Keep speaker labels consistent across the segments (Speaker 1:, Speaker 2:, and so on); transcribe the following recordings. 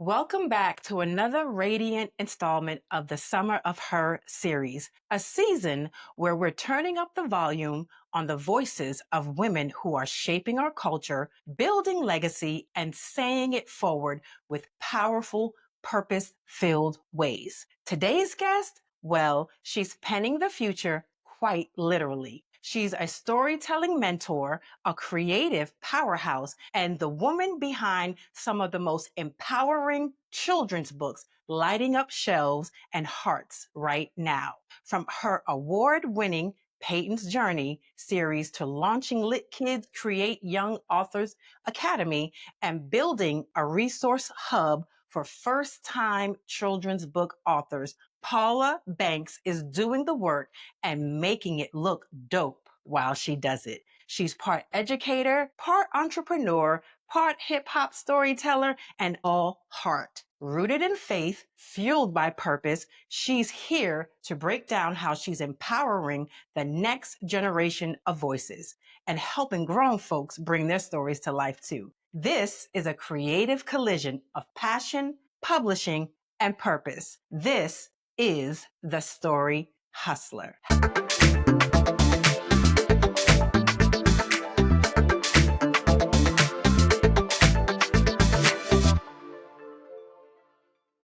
Speaker 1: Welcome back to another radiant installment of the Summer of Her series, a season where we're turning up the volume on the voices of women who are shaping our culture, building legacy, and saying it forward with powerful, purpose-filled ways. Today's guest, well, she's penning the future quite literally. She's a storytelling mentor, a creative powerhouse, and the woman behind some of the most empowering children's books lighting up shelves and hearts right now. From her award-winning Peyton's Journey series to launching Lit Kids Create Young Authors Academy and building a resource hub for first-time children's book authors, Paula Banks is doing the work and making it look dope while she does it. She's part educator, part entrepreneur, part hip hop storyteller, and all heart. Rooted in faith, fueled by purpose, she's here to break down how she's empowering the next generation of voices and helping grown folks bring their stories to life too. This is a creative collision of passion, publishing, and purpose. This is the Story Hustler.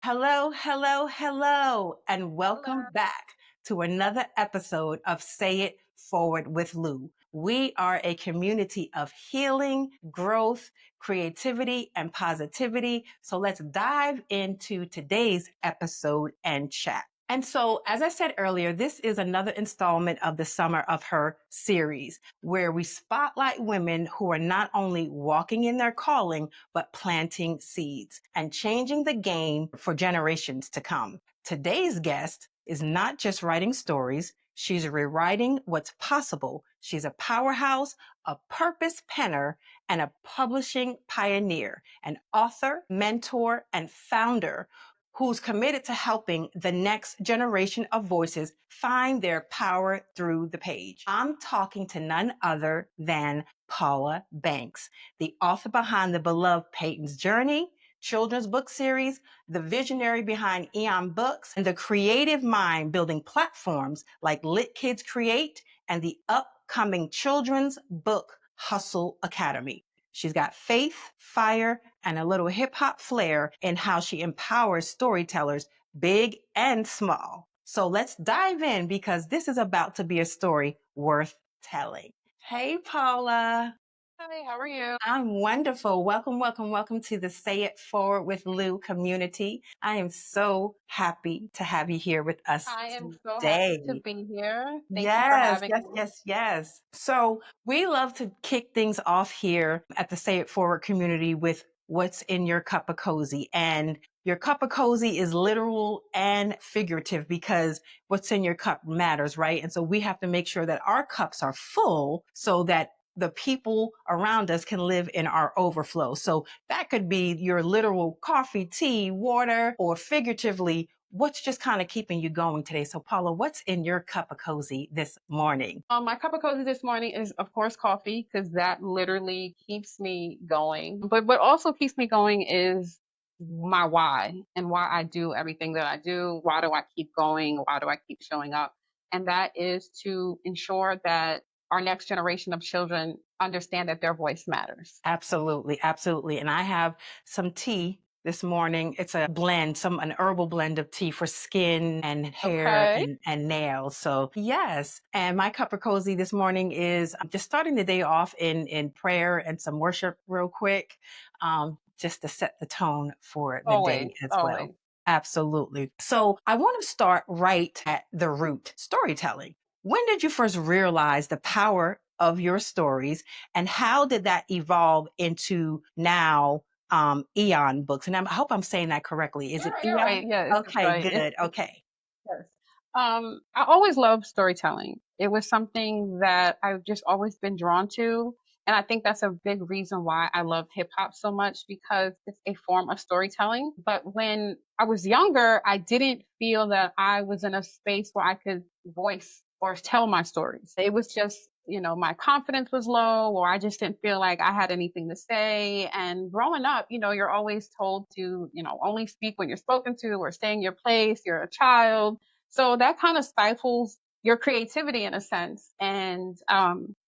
Speaker 1: Hello, hello, hello, and welcome back to another episode of Say It Forward with Lou. We are a community of healing, growth, creativity, and positivity. So let's dive into today's episode and chat. And so, as I said earlier, this is another installment of the Summer of Her series, where we spotlight women who are not only walking in their calling, but planting seeds and changing the game for generations to come. Today's guest is not just writing stories, she's rewriting what's possible. She's a powerhouse, a purpose penner, and a publishing pioneer, an author, mentor, and founder who's committed to helping the next generation of voices find their power through the page. I'm talking to none other than Paula Banks, the author behind the beloved Peyton's Journey children's book series, the visionary behind Eon Books, and the creative mind building platforms like Lit Kids Create and the upcoming Children's Book Hustle Academy. She's got faith, fire, and a little hip hop flair in how she empowers storytellers, big and small. So let's dive in because this is about to be a story worth telling. Hey, Paula.
Speaker 2: Hi, how are you?
Speaker 1: I'm wonderful. Welcome, welcome, welcome to the Say It Forward with Lou community. I am so happy to have you here with us
Speaker 2: I am so happy to
Speaker 1: today.
Speaker 2: be here. Thank you for
Speaker 1: Yes,
Speaker 2: having
Speaker 1: yes,
Speaker 2: me.
Speaker 1: yes, yes. So we love to kick things off here at the Say It Forward community with what's in your cup of cozy. And your cup of cozy is literal and figurative because what's in your cup matters, right? And so we have to make sure that our cups are full so that the people around us can live in our overflow. So that could be your literal coffee, tea, water, or figuratively, what's just kind of keeping you going today? So Paula, what's in your cup of cozy this morning?
Speaker 2: My cup of coffee this morning is, of course, coffee because that literally keeps me going. But what also keeps me going is my why and why I do everything that I do. Why do I keep going? Why do I keep showing up? And that is to ensure that our next generation of children understand that their voice matters.
Speaker 1: Absolutely, absolutely. And I have some tea this morning. It's a blend, an herbal blend of tea for skin and hair
Speaker 2: Okay.
Speaker 1: and nails. So yes. And my cup of cozy this morning is I'm just starting the day off in prayer and some worship real quick, just to set the tone for the day
Speaker 2: Always,
Speaker 1: as well.
Speaker 2: always.
Speaker 1: Absolutely. So I want to start right at the root, storytelling. When did you first realize the power of your stories and how did that evolve into now Eon Books? And I hope I'm saying that correctly. Is it
Speaker 2: You're
Speaker 1: Eon?
Speaker 2: right. Yes, it's
Speaker 1: Okay,
Speaker 2: right.
Speaker 1: good. Okay.
Speaker 2: Yes. I always loved storytelling. It was something that I've just always been drawn to. And I think that's a big reason why I love hip hop so much because it's a form of storytelling. But when I was younger, I didn't feel that I was in a space where I could voice or tell my stories. It was just my confidence was low, or I just didn't feel like I had anything to say. And growing up, you're always told to, only speak when you're spoken to, or stay in your place. You're a child. So that kind of stifles your creativity in a sense. And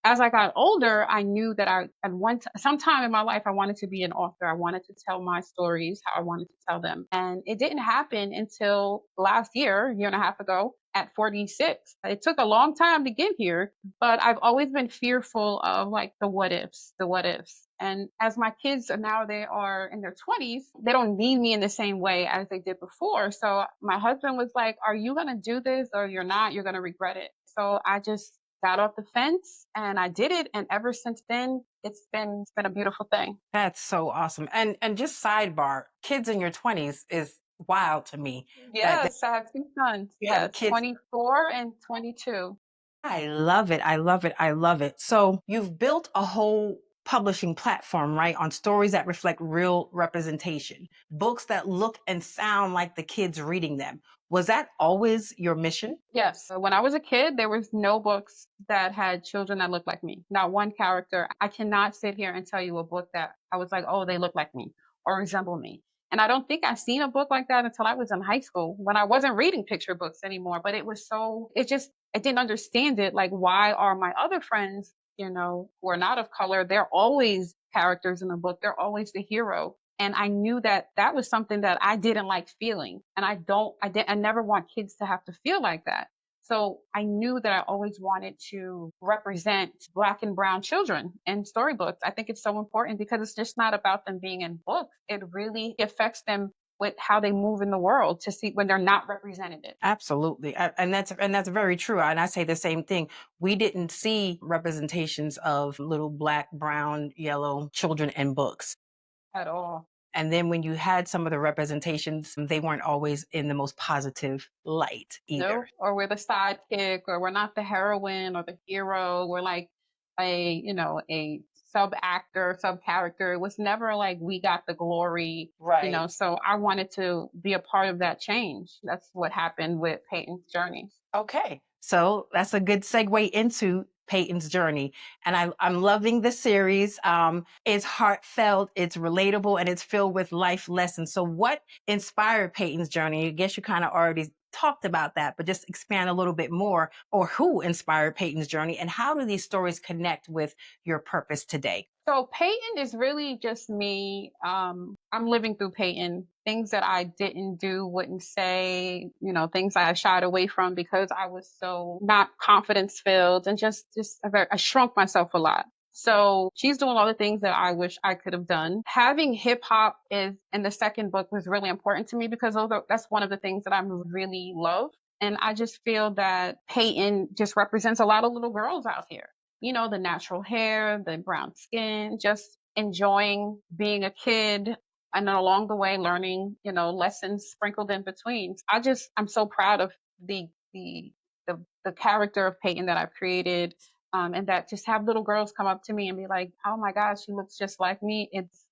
Speaker 2: as I got older, I knew that at sometime in my life, I wanted to be an author. I wanted to tell my stories how I wanted to tell them. And it didn't happen until last year and a half ago at 46. It took a long time to get here, but I've always been fearful of like the what ifs, the what ifs. And as my kids are now, they are in their 20s, they don't need me in the same way as they did before. So my husband was like, "Are you going to do this or you're not? You're going to regret it." So I just got off the fence and I did it. And ever since then, it's been a beautiful thing.
Speaker 1: That's so awesome. And just sidebar, kids in your 20s is wild to me that
Speaker 2: Yes, I have two sons.
Speaker 1: you have
Speaker 2: Yes,
Speaker 1: kids.
Speaker 2: 24 and 22.
Speaker 1: I love it. I love it. I love it. So you've built a whole publishing platform, right? On stories that reflect real representation, books that look and sound like the kids reading them. Was that always your mission?
Speaker 2: Yes. So when I was a kid, there was no books that had children that looked like me. Not one character. I cannot sit here and tell you a book that I was like, oh, they look like me or resemble me. And I don't think I seen a book like that until I was in high school when I wasn't reading picture books anymore. But I didn't understand it. Like, why are my other friends, who are not of color, they're always characters in the book. They're always the hero. And I knew that that was something that I didn't like feeling. And I never want kids to have to feel like that. So I knew that I always wanted to represent Black and brown children in storybooks. I think it's so important because it's just not about them being in books. It really affects them with how they move in the world to see when they're not represented
Speaker 1: Absolutely. And that's very true. And I say the same thing. We didn't see representations of little black, brown, yellow children in books.
Speaker 2: at all.
Speaker 1: And then when you had some of the representations, they weren't always in the most positive light either.
Speaker 2: No, or we're the sidekick, or we're not the heroine or the hero. We're like a sub actor, sub character. It was never like we got the glory.
Speaker 1: Right.
Speaker 2: So I wanted to be a part of that change. That's what happened with Peyton's journey.
Speaker 1: Okay. So that's a good segue into Peyton's journey. And I'm loving the series. It's heartfelt, it's relatable, and it's filled with life lessons. So, what inspired Peyton's journey? I guess you kind of already talked about that, but just expand a little bit more, or who inspired Peyton's journey, and how do these stories connect with your purpose today?
Speaker 2: So Peyton is really just me. I'm living through Peyton. Things that I didn't do, wouldn't say, things I shied away from because I was so not confidence filled and I shrunk myself a lot. So she's doing all the things that I wish I could have done. Having hip hop is in the second book was really important to me because that's one of the things that I really love. And I just feel that Peyton just represents a lot of little girls out here, the natural hair, the brown skin, just enjoying being a kid and then along the way learning, lessons sprinkled in between. I'm so proud of the the the character of Peyton that I've created. And that just have little girls come up to me and be like, "Oh my God, she looks just like me." It's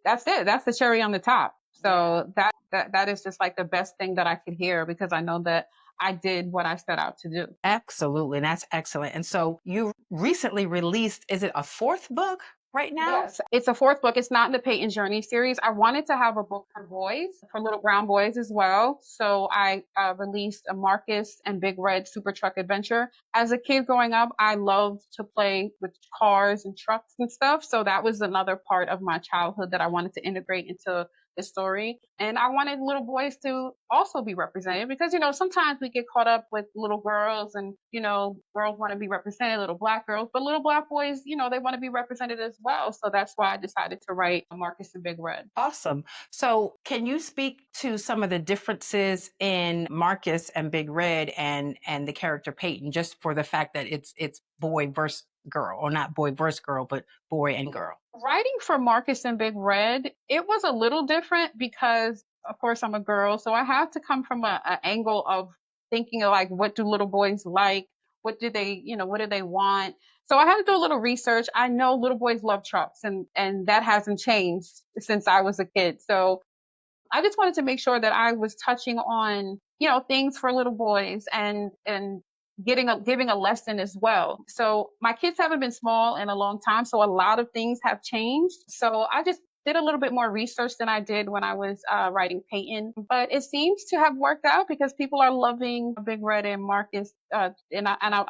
Speaker 2: that's it. That's the cherry on the top.
Speaker 1: Yeah.
Speaker 2: So that is just like the best thing that I could hear because I know that I did what I set out to do.
Speaker 1: Absolutely. And that's excellent. And so you recently released, is it a fourth book right now?
Speaker 2: Yes, it's a fourth book. It's not in the Peyton Journey series. I wanted to have a book for boys, for little brown boys as well. So I released a Marcus and Big Red Super Truck Adventure. As a kid growing up, I loved to play with cars and trucks and stuff. So that was another part of my childhood that I wanted to integrate into the story. And I wanted little boys to also be represented because, sometimes we get caught up with little girls and, girls want to be represented, little black girls, but little black boys, they want to be represented as well. So that's why I decided to write Marcus and Big Red.
Speaker 1: Awesome. So, can you speak to some of the differences in Marcus and Big Red and the character Peyton, just for the fact that it's boy versus girl, or not boy versus girl, but boy and girl?
Speaker 2: Writing for Marcus and Big Red, it was a little different because, of course, I'm a girl, so I have to come from a angle of thinking of like, what do little boys like? What do they want? So I had to do a little research. I know little boys love trucks, and that hasn't changed since I was a kid. So I just wanted to make sure that I was touching on, things for little boys and giving a lesson as well. So my kids haven't been small in a long time, so a lot of things have changed. So I just did a little bit more research than I did when I was writing Peyton, but it seems to have worked out because people are loving Big Red and Marcus, I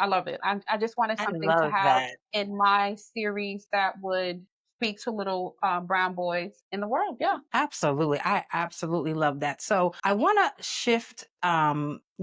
Speaker 2: love it. I just wanted
Speaker 1: I
Speaker 2: something to
Speaker 1: love
Speaker 2: have
Speaker 1: that.
Speaker 2: in my series that would speak to little brown boys in the world. Yeah.
Speaker 1: Absolutely. I absolutely love that. So I want to shift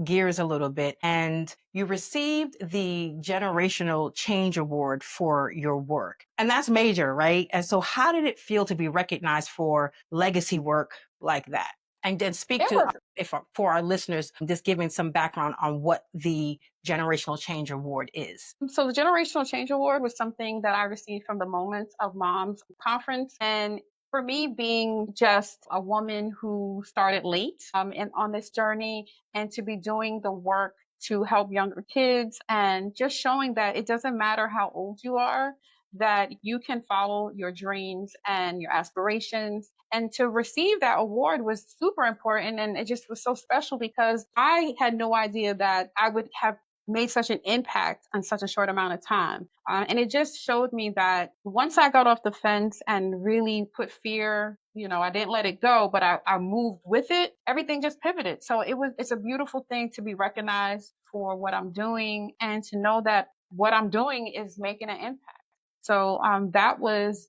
Speaker 1: gears a little bit. And you received the Generational Change Award for your work. And that's major, right? And so how did it feel to be recognized for legacy work like that? And then speak
Speaker 2: It
Speaker 1: to,
Speaker 2: was
Speaker 1: if for our listeners, just giving some background on what the Generational Change Award is.
Speaker 2: So the Generational Change Award was something that I received from the Moments of Moms conference. And for me, being just a woman who started late and on this journey, and to be doing the work to help younger kids, and just showing that it doesn't matter how old you are, that you can follow your dreams and your aspirations. And to receive that award was super important. And it just was so special because I had no idea that I would have made such an impact in such a short amount of time. And it just showed me that once I got off the fence and really put fear, I didn't let it go, but I moved with it, everything just pivoted. So it's a beautiful thing to be recognized for what I'm doing and to know that what I'm doing is making an impact. So it was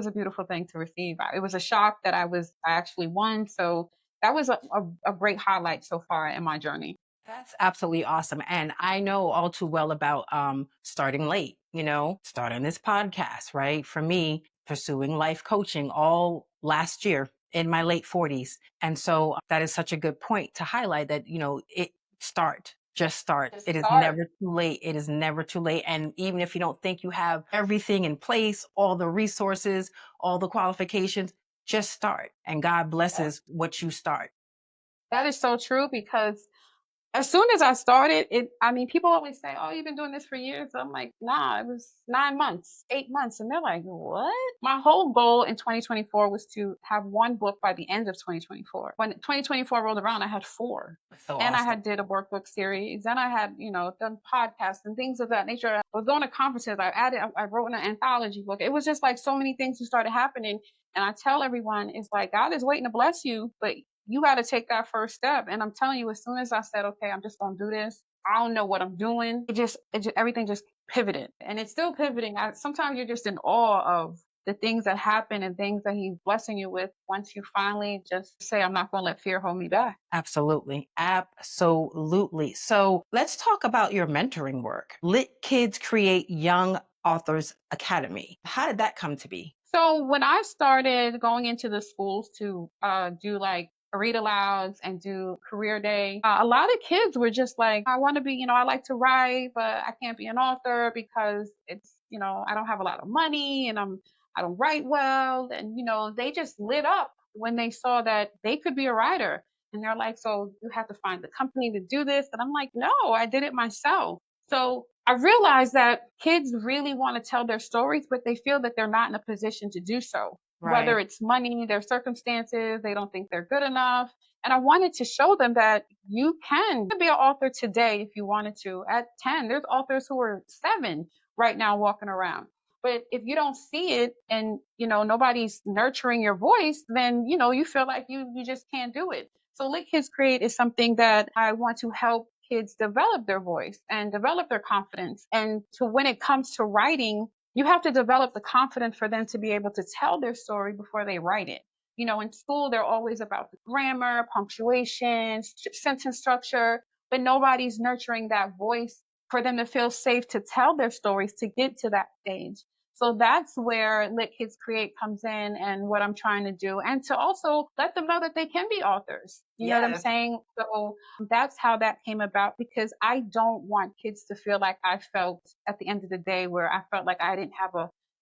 Speaker 2: a beautiful thing to receive. It was a shock that I actually won. So that was a great highlight so far in my journey.
Speaker 1: That's absolutely awesome. And I know all too well about starting late, starting this podcast, right? For me, pursuing life coaching all last year in my late 40s. And so that is such a good point to highlight that, just start.
Speaker 2: Just
Speaker 1: It is
Speaker 2: start.
Speaker 1: never too late. It is never too late. And even if you don't think you have everything in place, all the resources, all the qualifications, just start. And God blesses what you start.
Speaker 2: That is so true because as soon as I started I mean, people always say, "Oh, you've been doing this for years." I'm like, "Nah, it was 9 months, 8 months." And they're like, "What?" My whole goal in 2024 was to have one book by the end of 2024. When 2024 rolled around, I had 4.
Speaker 1: So
Speaker 2: And I
Speaker 1: awesome.
Speaker 2: had did a workbook series, and I had, done podcasts and things of that nature. I was going to conferences. I wrote an anthology book. It was just like so many things that started happening. And I tell everyone, it's like God is waiting to bless you, but you got to take that first step. And I'm telling you, as soon as I said, okay, I'm just going to do this, I don't know what I'm doing. Everything just pivoted, and it's still pivoting. Sometimes you're just in awe of the things that happen and things that he's blessing you with once you finally just say, I'm not going to let fear hold me back.
Speaker 1: Absolutely. Absolutely. So let's talk about your mentoring work. Lit Kids Create Young Authors Academy. How did that come to be?
Speaker 2: So when I started going into the schools to do like read alouds and do career day, a lot of kids were just like, I want to be, I like to write, but I can't be an author because it's, I don't have a lot of money and I don't write well. And, they just lit up when they saw that they could be a writer. And they're like, so you have to find the company to do this. And I'm like, no, I did it myself. So I realized that kids really want to tell their stories, but they feel that they're not in a position to do so.
Speaker 1: Right.
Speaker 2: Whether it's money, their circumstances, they don't think they're good enough. And I wanted to show them that you can be an author today if you wanted to. At 10, there's authors who are 7 right now walking around. But if you don't see it and nobody's nurturing your voice, then you feel like you just can't do it. So Lit Kids Create is something that I want to help kids develop their voice and develop their confidence. And to when it comes to writing, you have to develop the confidence for them to be able to tell their story before they write it. In school, they're always about the grammar, punctuation, sentence structure, but nobody's nurturing that voice for them to feel safe to tell their stories to get to that stage. So that's where Lit Kids Create comes in and what I'm trying to do. And to also let them know that they can be authors. You know what I'm
Speaker 1: Yes.
Speaker 2: saying? So that's how that came about because I don't want kids to feel like I felt at the end of the day where I felt like I didn't have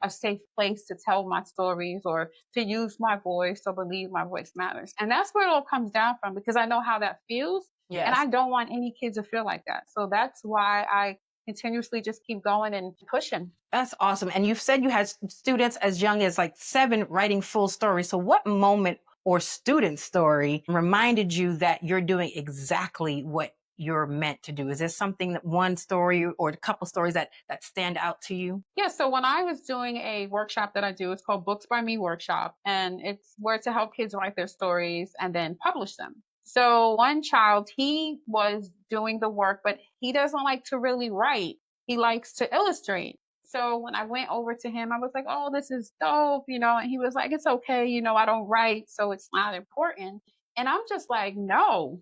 Speaker 2: a safe place to tell my stories or to use my voice or believe my voice matters. And that's where it all comes down from because I know how that feels. And
Speaker 1: Yes.
Speaker 2: I don't want any kids to feel like that. So that's why I continuously just keep going and pushing.
Speaker 1: That's awesome. And you've said you had students as young as like 7 writing full stories. So what moment or student story reminded you that you're doing exactly what you're meant to do? Is there something that one story or a couple stories that stand out to you?
Speaker 2: Yeah, so when I was doing a workshop that I do, it's called Books by Me Workshop, and it's where to help kids write their stories and then publish them. So one child, he was doing the work, but he doesn't like to really write. He likes to illustrate. So when I went over to him, I was like, "Oh, this is dope," and he was like, "It's okay, I don't write, so it's not important." And I'm just like, "No,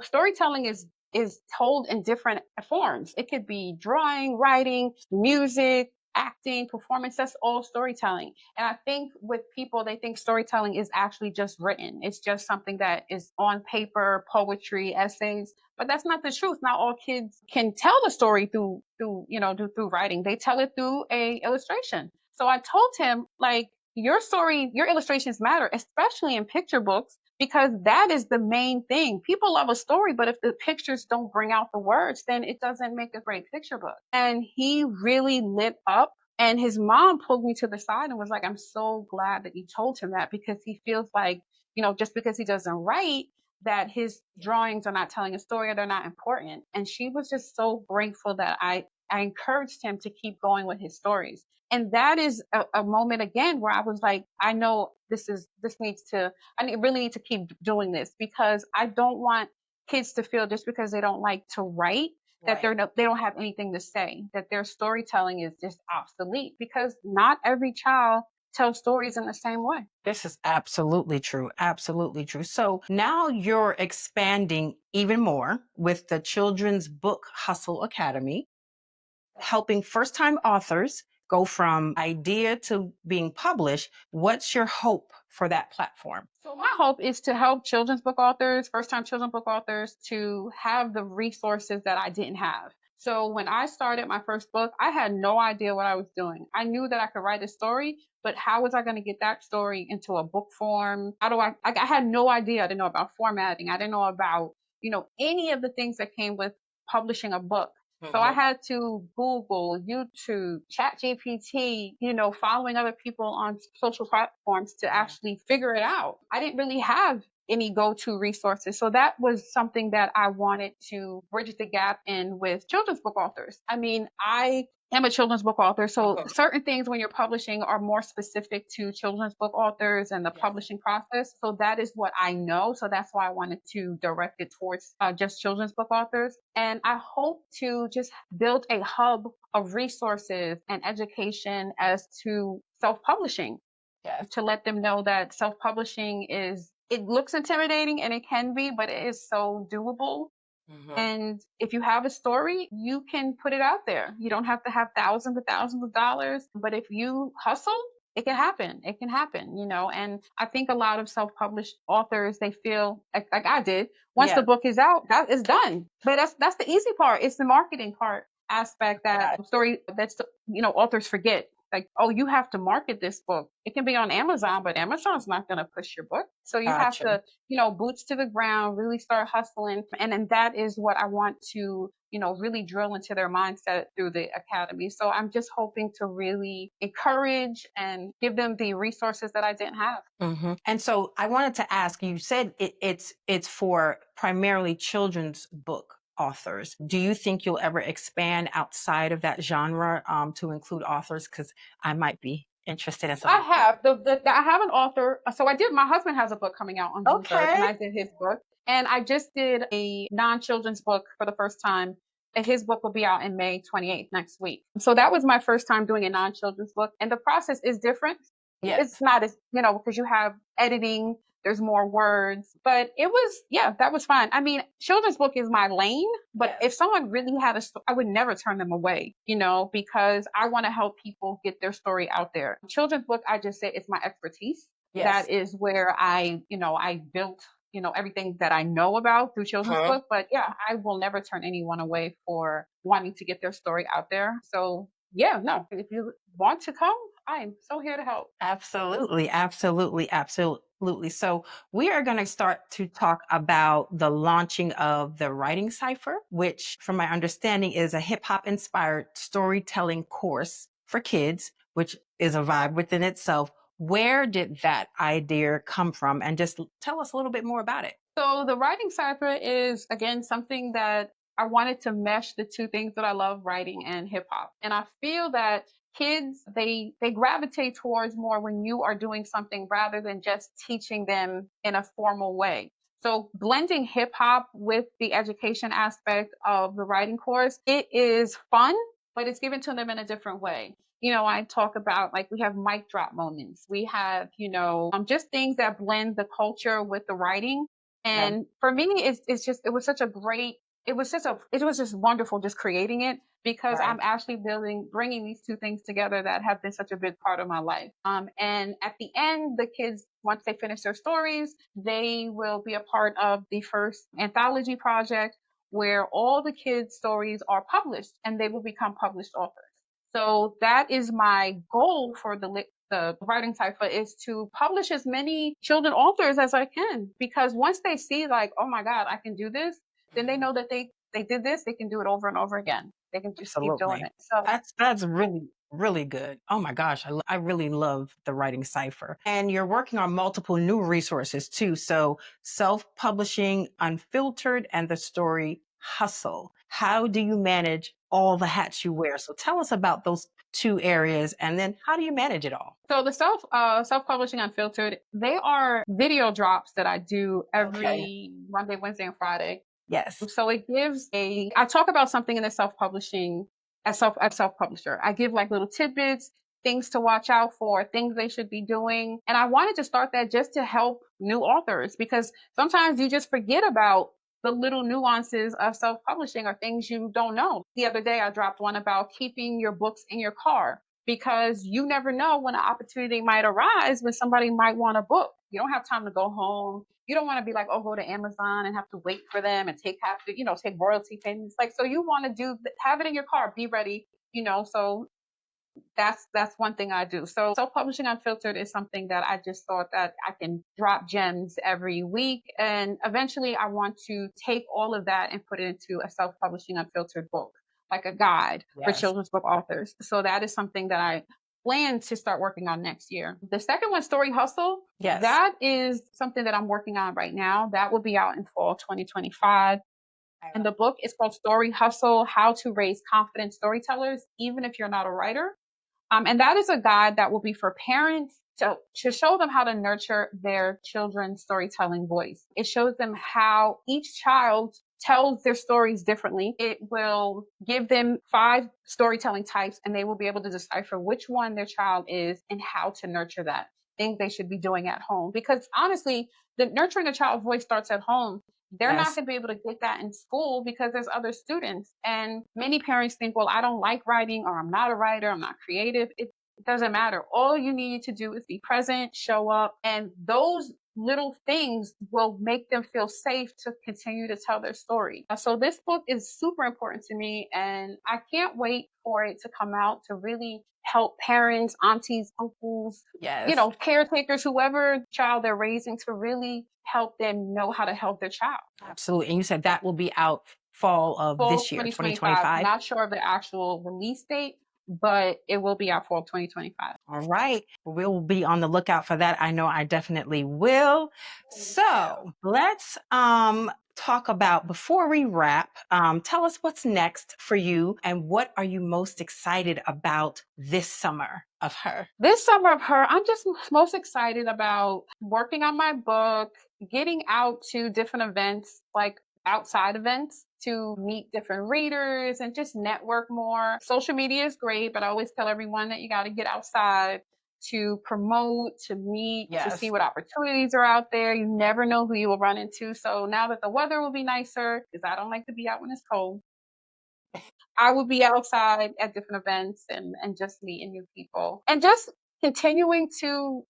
Speaker 2: storytelling is told in different forms. It could be drawing, writing, music, acting, performance. That's all storytelling." And I think with people, they think storytelling is actually just written. It's just something that is on paper, poetry, essays. But that's not the truth. Not all kids can tell the story through writing. They tell it through a illustration. So I told him, like, your story, your illustrations matter, especially in picture books, because that is the main thing. People love a story, but if the pictures don't bring out the words, then it doesn't make a great picture book. And he really lit up. And his mom pulled me to the side and was like, "I'm so glad that you told him that, because he feels like, just because he doesn't write, that his drawings are not telling a story or they're not important." And she was just so grateful that I encouraged him to keep going with his stories. And that is a moment again where I was like, I know this needs to, really need to keep doing this, because I don't want kids to feel just because they don't like to write that
Speaker 1: Right.
Speaker 2: they don't have anything to say, that their storytelling is just obsolete, because not every child tells stories in the same way.
Speaker 1: This is absolutely true. Absolutely true. So now you're expanding even more with the Children's Book Hustle Academy, helping first time authors go from idea to being published. What's your hope for that platform?
Speaker 2: So my hope is to help children's book authors, first time children's book authors, to have the resources that I didn't have. So when I started my first book, I had no idea what I was doing. I knew that I could write a story, but how was I going to get that story into a book form? How do I had no idea. I didn't know about formatting. I didn't know about, any of the things that came with publishing a book. So I
Speaker 1: Mhm.
Speaker 2: had to Google, YouTube, ChatGPT, following other people on social platforms to
Speaker 1: Yeah.
Speaker 2: actually figure it out. I didn't really have any go-to resources. So that was something that I wanted to bridge the gap in with children's book authors. I mean, I am a children's book author. So
Speaker 1: Mhm.
Speaker 2: certain things when you're publishing are more specific to children's book authors and the
Speaker 1: Yes.
Speaker 2: publishing process. So that is what I know. So that's why I wanted to direct it towards just children's book authors. And I hope to just build a hub of resources and education as to self-publishing,
Speaker 1: Yes.
Speaker 2: to let them know that self-publishing it looks intimidating, and it can be, but it is so doable.
Speaker 1: Mhm.
Speaker 2: And if you have a story, you can put it out there. You don't have to have thousands of dollars, but if you hustle, it can happen. It can happen. And I think a lot of self-published authors, they feel like I did. Once the
Speaker 1: Yes.
Speaker 2: book is out, that is done. But that's the easy part. It's the marketing part aspect that
Speaker 1: Got
Speaker 2: story that's authors forget. Like, oh, you have to market this book. It can be on Amazon, but Amazon's not going to push your book. So you have
Speaker 1: gotcha.
Speaker 2: to, boots to the ground, really start hustling. And then that is what I want to, really drill into their mindset through the academy. So I'm just hoping to really encourage and give them the resources that I didn't have.
Speaker 1: And so I wanted to ask, you said it's for primarily children's book authors. Do you think you'll ever expand outside of that genre to include authors? Because I might be interested in
Speaker 2: I
Speaker 1: some.
Speaker 2: have I have an author. So I did. My husband has a book coming out on June 3rd, and
Speaker 1: Okay.
Speaker 2: I did his book. And I just did a non-children's book for the first time. And his book will be out in May 28th, next week. So that was my first time doing a non-children's book, and the process is different. It's
Speaker 1: Yes.
Speaker 2: not as because you have editing. There's more words, but it was, yeah, that was fine. I mean, children's book is my lane, but
Speaker 1: Yes.
Speaker 2: if someone really had I would never turn them away, because I want to help people get their story out there. Children's book, I just say it's my expertise.
Speaker 1: Yes.
Speaker 2: That is where I built, everything that I know about through children's
Speaker 1: Huh?
Speaker 2: book. But yeah, I will never turn anyone away for wanting to get their story out there. So yeah, no, if you want to come, I am so here to help.
Speaker 1: Absolutely, absolutely, absolutely. So we are going to start to talk about the launching of the Writing Cipher, which, from my understanding, is a hip hop inspired storytelling course for kids, which is a vibe within itself. Where did that idea come from? And just tell us a little bit more about it.
Speaker 2: So the writing cipher is again something that I wanted to mesh the two things that I love, writing and hip hop. And I feel that kids, they gravitate towards more when you are doing something rather than just teaching them in a formal way. So blending hip hop with the education aspect of the writing course, it is fun, but it's given to them in a different way. I talk about, like, we have mic drop moments. We have, just things that blend the culture with the writing.
Speaker 1: Yeah.
Speaker 2: And for me, it's just, it was such a great, it was just wonderful just creating it, because I'm
Speaker 1: Right.
Speaker 2: actually bringing these two things together that have been such a big part of my life. And at the end, the kids, once they finish their stories, they will be a part of the first anthology project where all the kids' stories are published and they will become published authors. So that is my goal for the writing cipher, is to publish as many children authors as I can, because once they see, like, oh my God, I can do this, then they
Speaker 1: Mhm.
Speaker 2: know that they did this, they can do it over and over again. They can just keep doing
Speaker 1: Absolutely.
Speaker 2: it. So
Speaker 1: That's really, really good. Oh my gosh, I really love the writing cipher. And you're working on multiple new resources too. So self-publishing, unfiltered, and the story hustle. How do you manage all the hats you wear? So tell us about those two areas, and then how do you manage it all?
Speaker 2: so the self-publishing unfiltered, they are video drops that I do
Speaker 1: Okay.
Speaker 2: every Monday, Wednesday, and Friday.
Speaker 1: Yes.
Speaker 2: So it gives I talk about something in the self-publishing as self-publisher. I give like little tidbits, things to watch out for, things they should be doing. And I wanted to start that just to help new authors, because sometimes you just forget about the little nuances of self-publishing or things you don't know. The other day I dropped one about keeping your books in your car, because you never know when an opportunity might arise when somebody might want a book. You don't have time to go home. You don't want to be like, oh, go to Amazon and have to wait for them and take royalty payments. Like, so you want to have it in your car, be ready, so that's one thing I do. So self-publishing unfiltered is something that I just thought that I can drop gems every week. And eventually I want to take all of that and put it into a self-publishing unfiltered book, like a guide for
Speaker 1: Yes.
Speaker 2: children's book authors. So that is something that I plan to start working on next year. The second one, Story Hustle,
Speaker 1: Yes.
Speaker 2: that is something that I'm working on right now. That will be out in fall 2025. And the book is called Story Hustle: How to Raise Confident Storytellers, Even If You're Not a Writer. And that is a guide that will be for parents to show them how to nurture their children's storytelling voice. It shows them how each child tells their stories differently. It will give them 5 storytelling types, and they will be able to decipher which one their child is and how to nurture that. Things they should be doing at home. Because honestly, the nurturing a child's voice starts at home. They're not
Speaker 1: Yes.
Speaker 2: going to be able to get that in school because there's other students. And many parents think, well, I don't like writing, or I'm not a writer, I'm not creative. It doesn't matter. All you need to do is be present, show up, and those little things will make them feel safe to continue to tell their story. So this book is super important to me, and I can't wait for it to come out to really help parents, aunties, uncles,
Speaker 1: Yes.
Speaker 2: caretakers, whoever child they're raising, to really help them know how to help their child.
Speaker 1: Absolutely. And you said that will be out fall of
Speaker 2: Fall
Speaker 1: this year,
Speaker 2: 2025.
Speaker 1: 2025.
Speaker 2: Not sure of the actual release date, but it will be out fall 2025.
Speaker 1: All right. We'll be on the lookout for that. I know I definitely will. So let's talk about, before we wrap, tell us what's next for you and what are you most excited about this summer of her?
Speaker 2: This summer of her, I'm just most excited about working on my book, getting out to different events, like outside events, to meet different readers and just network more. Social media is great, but I always tell everyone that you got to get outside to promote, to meet, to see
Speaker 1: Yes.
Speaker 2: what opportunities are out there. You never know who you will run into. So now that the weather will be nicer, because I don't like to be out when it's cold, I would be outside at different events and just meeting new people and just continuing to,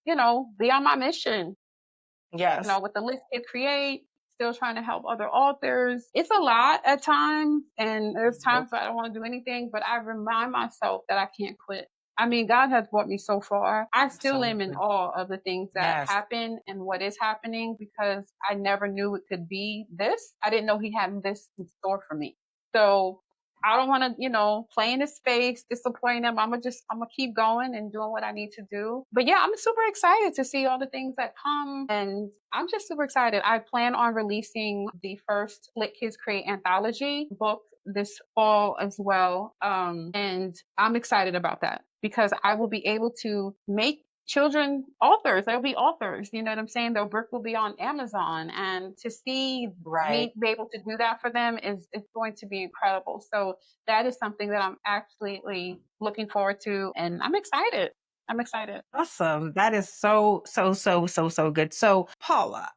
Speaker 2: be on my mission,
Speaker 1: Yes.
Speaker 2: with the list Kid Create, still trying to help other authors. It's a lot at times, and there's times where I don't want to do anything, but I remind myself that I can't quit. I mean, God has brought me so far. I still am in
Speaker 1: Absolutely.
Speaker 2: awe of the things that
Speaker 1: Yes.
Speaker 2: happen and what is happening, because I never knew it could be this. I didn't know He had this in store for me. So I don't want to, play in his space, disappoint him. I'm gonna keep going and doing what I need to do. But yeah, I'm super excited to see all the things that come. And I'm just super excited. I plan on releasing the first Let Kids Create anthology book this fall as well. And I'm excited about that because I will be able to make children authors. They'll be authors. You know what I'm saying? Their book will be on Amazon. And to see
Speaker 1: Right.
Speaker 2: me be able to do that for them is going to be incredible. So that is something that I'm absolutely looking forward to, and I'm excited. I'm excited.
Speaker 1: Awesome. That is so good. So, Paula,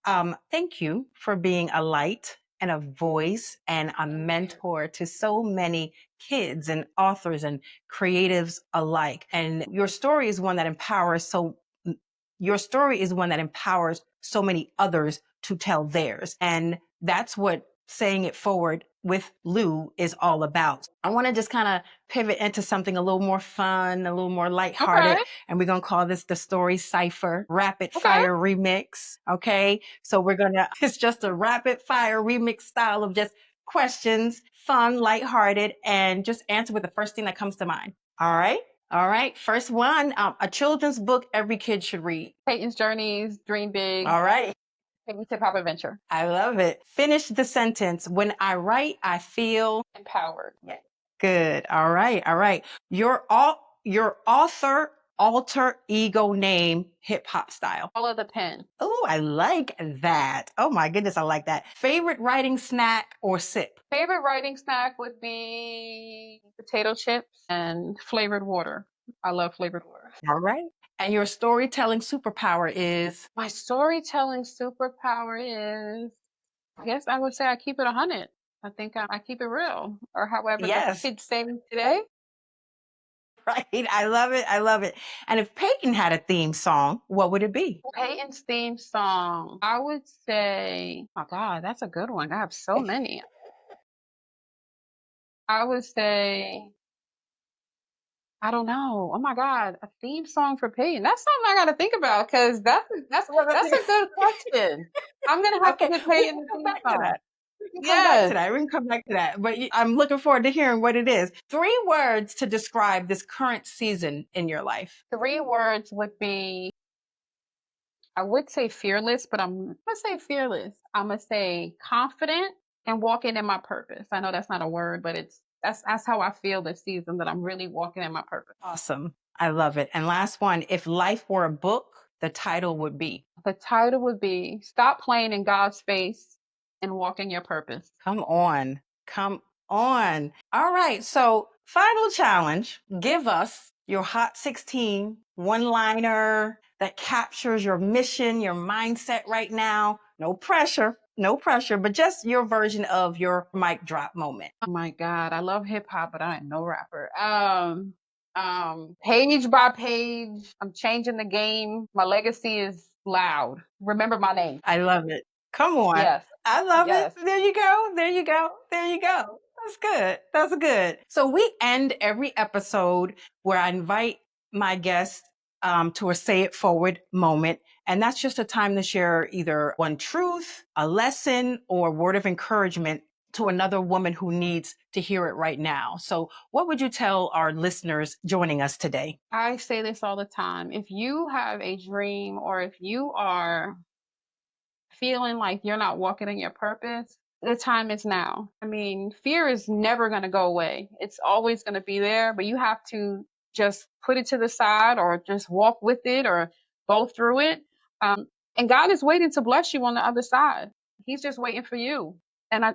Speaker 1: thank you for being a light and a voice and a mentor to so many kids and authors and creatives alike. And your story is one that empowers your story is one that empowers so many others to tell theirs. And that's what saying it forward with Lou is all about. I want to just kind of pivot into something a little more fun, a little more lighthearted,
Speaker 2: Okay.
Speaker 1: and we're going to call this the story Cipher rapid
Speaker 2: Okay.
Speaker 1: fire remix. Okay. So it's just a rapid fire remix style of just questions, fun, lighthearted, and just answer with the first thing that comes to mind. All right. All right. First one, a children's book every kid should read.
Speaker 2: Peyton's Journeys, Dream Big,
Speaker 1: All right.
Speaker 2: Peyton's Hip Hop Adventure.
Speaker 1: I love it. Finish the sentence. When I write, I feel
Speaker 2: Empowered.
Speaker 1: yeah. Good. All right. All right. Your author alter ego name hip hop style.
Speaker 2: Follow the pen.
Speaker 1: Oh, I like that. Oh my goodness, I like that. Favorite writing snack or sip?
Speaker 2: Favorite writing snack would be potato chips and flavored water. I love flavored water.
Speaker 1: All right. And your storytelling superpower is
Speaker 2: My storytelling superpower is, I guess I would say I keep it 100. I think I keep it real, or however the
Speaker 1: yes,
Speaker 2: kids say today.
Speaker 1: right. I love it. I love it. And if Peyton had a theme song, what would it be?
Speaker 2: Peyton's theme song, I would say, oh God, that's a good one. I have so many. I would say, I don't know. Oh my God, a theme song for Peyton. That's something I got to think about because that's a good question. I'm gonna have to
Speaker 1: Okay,
Speaker 2: get
Speaker 1: we
Speaker 2: Peyton
Speaker 1: can
Speaker 2: the
Speaker 1: come
Speaker 2: theme
Speaker 1: back to
Speaker 2: song.
Speaker 1: that. We can come back to
Speaker 2: Yes,
Speaker 1: that. We can come back to that. But I'm looking forward to hearing what it is. 3 words to describe this current season in your life.
Speaker 2: 3 words would be, I would say fearless, but I'm gonna say fearless. I'm gonna say confident and walking in my purpose. I know that's not a word, but that's how I feel this season, that I'm really walking in my purpose.
Speaker 1: Awesome. I love it. And last one, if life were a book, the title would be.
Speaker 2: The title would be Stop Playing in God's Face and Walk in Your Purpose.
Speaker 1: Come on. Come on. All right. So, final challenge, give us your Hot 16 one liner that captures your mission, your mindset right now. No pressure, no pressure, but just your version of your mic drop moment.
Speaker 2: Oh my God, I love hip hop, but I am no rapper. Page by page, I'm changing the game. My legacy is loud. Remember my name.
Speaker 1: I love it. Come on.
Speaker 2: Yes,
Speaker 1: I love it.
Speaker 2: yes.
Speaker 1: There you go. There you go. There you go. That's good. That's good. So we end every episode where I invite my guests to a say it forward moment. And that's just a time to share either one truth, a lesson, or word of encouragement to another woman who needs to hear it right now. So what would you tell our listeners joining us today?
Speaker 2: I say this all the time. If you have a dream or if you are feeling like you're not walking in your purpose, the time is now. I mean, fear is never going to go away. It's always going to be there, but you have to just put it to the side or just walk with it or go through it. And God is waiting to bless you on the other side. He's just waiting for you. I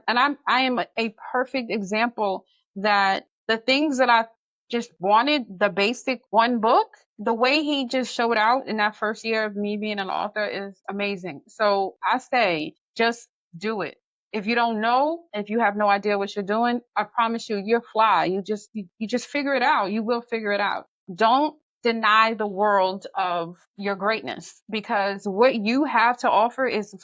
Speaker 2: am a perfect example that the things that I just wanted, the basic one book, the way he just showed out in that first year of me being an author is amazing. So I say, just do it. If you don't know, if you have no idea what you're doing, I promise you, you're fly. You just figure it out. You will figure it out. Don't deny the world of your greatness because what you have to offer is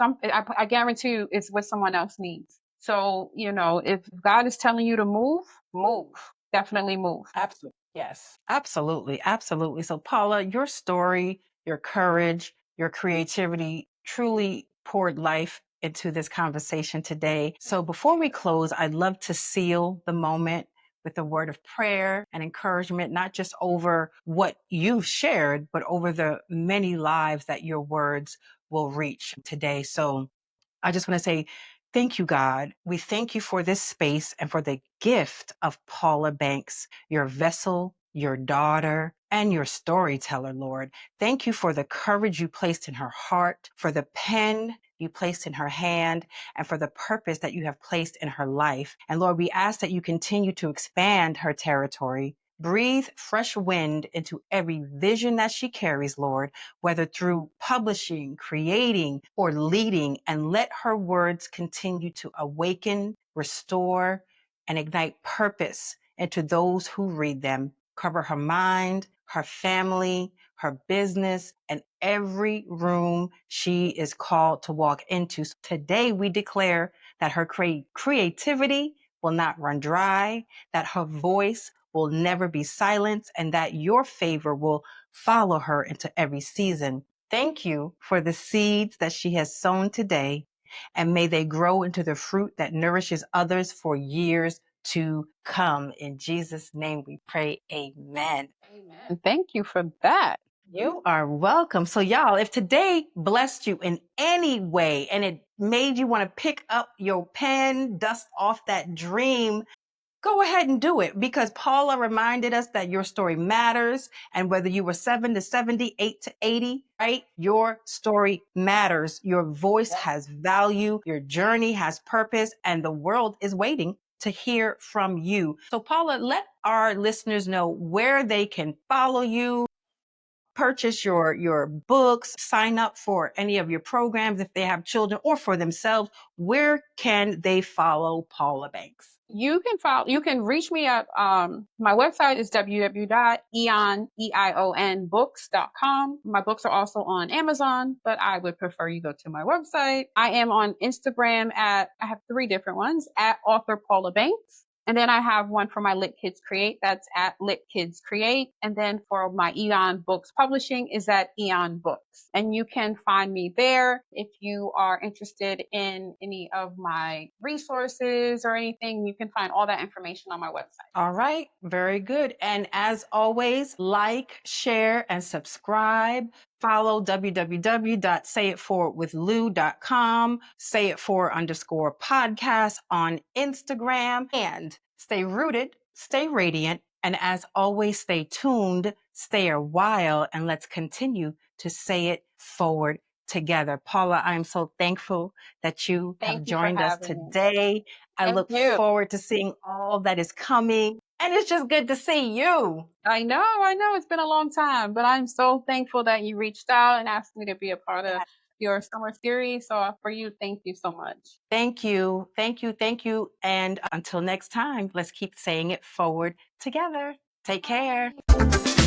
Speaker 2: I guarantee you it's what someone else needs. So, if God is telling you to move, move. Definitely move.
Speaker 1: Absolutely. Yes, absolutely. Absolutely. So, Paula, your story, your courage, your creativity truly poured life into this conversation today. So, before we close, I'd love to seal the moment with a word of prayer and encouragement, not just over what you've shared, but over the many lives that your words will reach today. So I just want to say, thank you, God. We thank you for this space and for the gift of Paula Banks, your vessel, your daughter, and your storyteller, Lord. Thank you for the courage you placed in her heart, for the pen you placed in her hand, and for the purpose that you have placed in her life. And Lord, we ask that you continue to expand her territory. Breathe fresh wind into every vision that she carries, Lord, whether through publishing, creating, or leading, and let her words continue to awaken, restore, and ignite purpose into those who read them. Cover her mind, her family, her business, and every room she is called to walk into. So today we declare that her creativity will not run dry, that her voice will never be silenced, and that your favor will follow her into every season. Thank you for the seeds that she has sown today, and may they grow into the fruit that nourishes others for years to come. In Jesus' name we pray, amen.
Speaker 2: Amen. Thank you for that.
Speaker 1: You are welcome. So, y'all, if today blessed you in any way and it made you want to pick up your pen, dust off that dream, go ahead and do it, because Paula reminded us that your story matters. And whether you were 7 to 70, 8 to 80, right? Your story matters. Your voice has value. Your journey has purpose, and the world is waiting to hear from you. So Paula, let our listeners know where they can follow you, purchase your books, sign up for any of your programs if they have children, or for themselves. Where can they follow Paula Banks?
Speaker 2: You can reach me at my website is www.eionbooks.com. My books are also on Amazon, but I would prefer you go to my website. I am on Instagram I have 3 different ones, at author Paula Banks. And then I have one for my Lit Kids Create, that's at Lit Kids Create. And then for my Eon Books Publishing is at Eon Books. And you can find me there if you are interested in any of my resources or anything. You can find all that information on my website.
Speaker 1: All right, very good. And as always, like, share, and subscribe. Follow www.sayitforwardwithlou.com, sayitforward_podcast on Instagram, and stay rooted, stay radiant, and as always, stay tuned, stay a while, and let's continue to say it forward together. Paula, I'm so thankful that you have
Speaker 2: Thank you for
Speaker 1: joined us
Speaker 2: having me.
Speaker 1: today. I
Speaker 2: Thank
Speaker 1: look
Speaker 2: you.
Speaker 1: forward to seeing all that is coming. And it's just good to see you.
Speaker 2: I know it's been a long time, but I'm so thankful that you reached out and asked me to be a part of your summer series. So for you, thank you so much.
Speaker 1: Thank you. Thank you. Thank you. And until next time, let's keep saying it forward together. Take care.
Speaker 2: Bye.